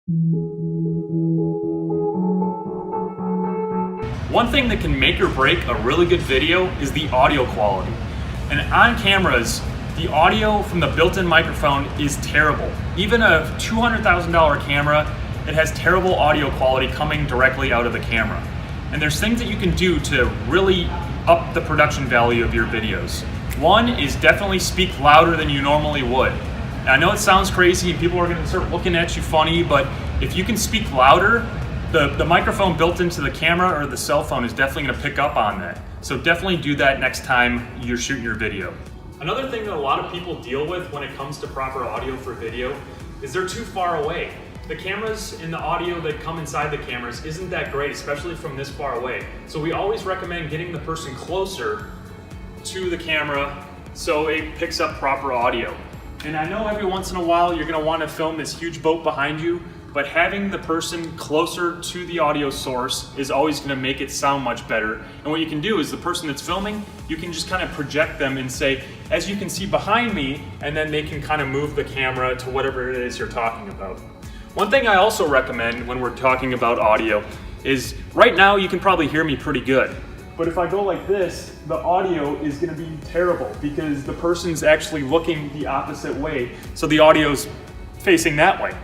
One thing that can make or break a really good video is the audio quality. And on cameras, the audio from the built-in microphone is terrible. Even a $200,000 camera, it has terrible audio quality coming directly out of the camera. And there's things that you can do to really up the production value of your videos. One is definitely speak louder than you normally would. Now, I know it sounds crazy and people are gonna start looking at you funny, but if you can speak louder, the microphone built into the camera or the cell phone is definitely gonna pick up on that. So definitely do that next time you're shooting your video. Another thing that a lot of people deal with when it comes to proper audio for video is they're too far away. The cameras and the audio that come inside the cameras isn't that great, especially from this far away. So we always recommend getting the person closer to the camera so it picks up proper audio. And I know every once in a while you're gonna wanna film this huge boat behind you, but having the person closer to the audio source is always gonna make it sound much better. And what you can do is the person that's filming, you can just kind of project them and say, as you can see behind me, and then they can kind of move the camera to whatever it is you're talking about. One thing I also recommend when we're talking about audio is, right now you can probably hear me pretty good. But if I go like this, the audio is gonna be terrible because the person's actually looking the opposite way. So the audio's facing that way.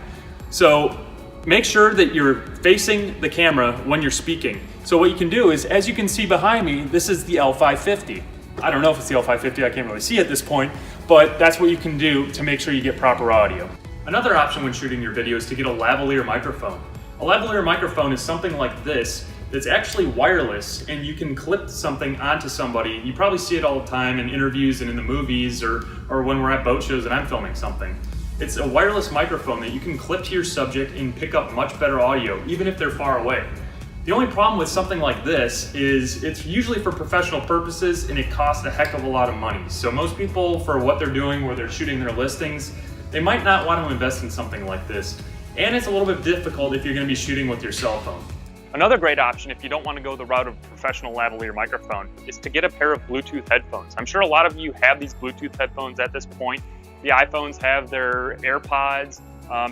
So make sure that you're facing the camera when you're speaking. So what you can do is, as you can see behind me, this is the L550. I don't know if it's the L550, I can't really see at this point, but that's what you can do to make sure you get proper audio. Another option when shooting your video is to get a lavalier microphone. A lavalier microphone is something like this that's actually wireless, and you can clip something onto somebody. You probably see it all the time in interviews and in the movies or when we're at boat shows and I'm filming something. It's a wireless microphone that you can clip to your subject and pick up much better audio, even if they're far away. The only problem with something like this is it's usually for professional purposes and it costs a heck of a lot of money. So most people, for what they're doing, where they're shooting their listings, they might not want to invest in something like this. And it's a little bit difficult if you're going to be shooting with your cell phone. Another great option, if you don't want to go the route of professional lavalier microphone, is to get a pair of Bluetooth headphones. I'm sure a lot of you have these Bluetooth headphones at this point. The iPhones have their AirPods.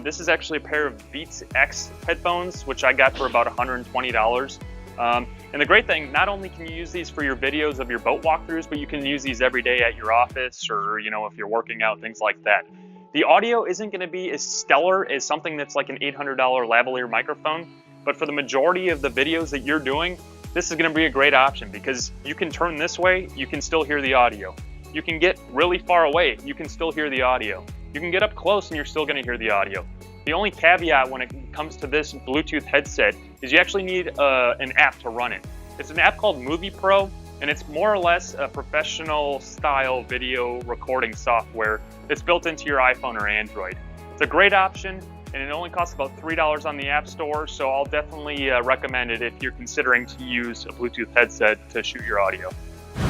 This is actually a pair of Beats X headphones, which I got for about $120. And the great thing, not only can you use these for your videos of your boat walkthroughs, but you can use these every day at your office or, if you're working out, things like that. The audio isn't going to be as stellar as something that's like an $800 lavalier microphone, but for the majority of the videos that you're doing, this is going to be a great option because you can turn this way, you can still hear the audio. You can get really far away, you can still hear the audio. You can get up close and you're still going to hear the audio. The only caveat when it comes to this Bluetooth headset is you actually need an app to run it. It's an app called Movie Pro, and it's more or less a professional style video recording software that's built into your iPhone or Android. It's a great option, and it only costs about $3 on the App Store, so I'll definitely recommend it if you're considering to use a Bluetooth headset to shoot your audio.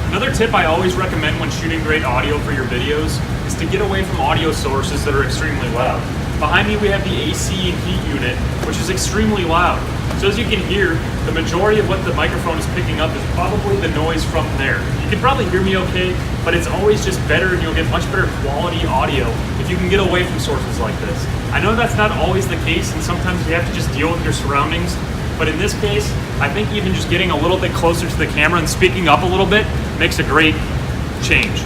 Another tip I always recommend when shooting great audio for your videos is to get away from audio sources that are extremely loud. Behind me we have the AC and heat unit, which is extremely loud. So as you can hear, the majority of what the microphone is picking up is probably the noise from there. You can probably hear me okay, but it's always just better and you'll get much better quality audio if you can get away from sources like this. I know that's not always the case and sometimes you have to just deal with your surroundings, but in this case, I think even just getting a little bit closer to the camera and speaking up a little bit makes a great change.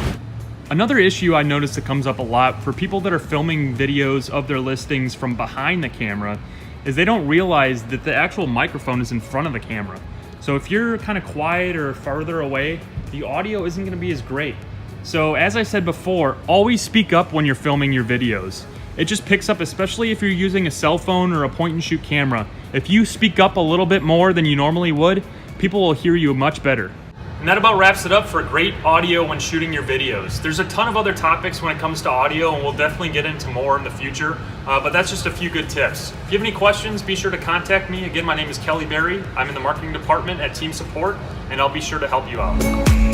Another issue I notice that comes up a lot for people that are filming videos of their listings from behind the camera is they don't realize that the actual microphone is in front of the camera. So if you're kind of quiet or farther away, the audio isn't going to be as great. So as I said before, always speak up when you're filming your videos. It just picks up, especially if you're using a cell phone or a point and shoot camera. If you speak up a little bit more than you normally would, people will hear you much better. And that about wraps it up for great audio when shooting your videos. There's a ton of other topics when it comes to audio, and we'll definitely get into more in the future, but that's just a few good tips. If you have any questions, be sure to contact me. Again, my name is Kelley Barry. I'm in the marketing department at Team Support, and I'll be sure to help you out.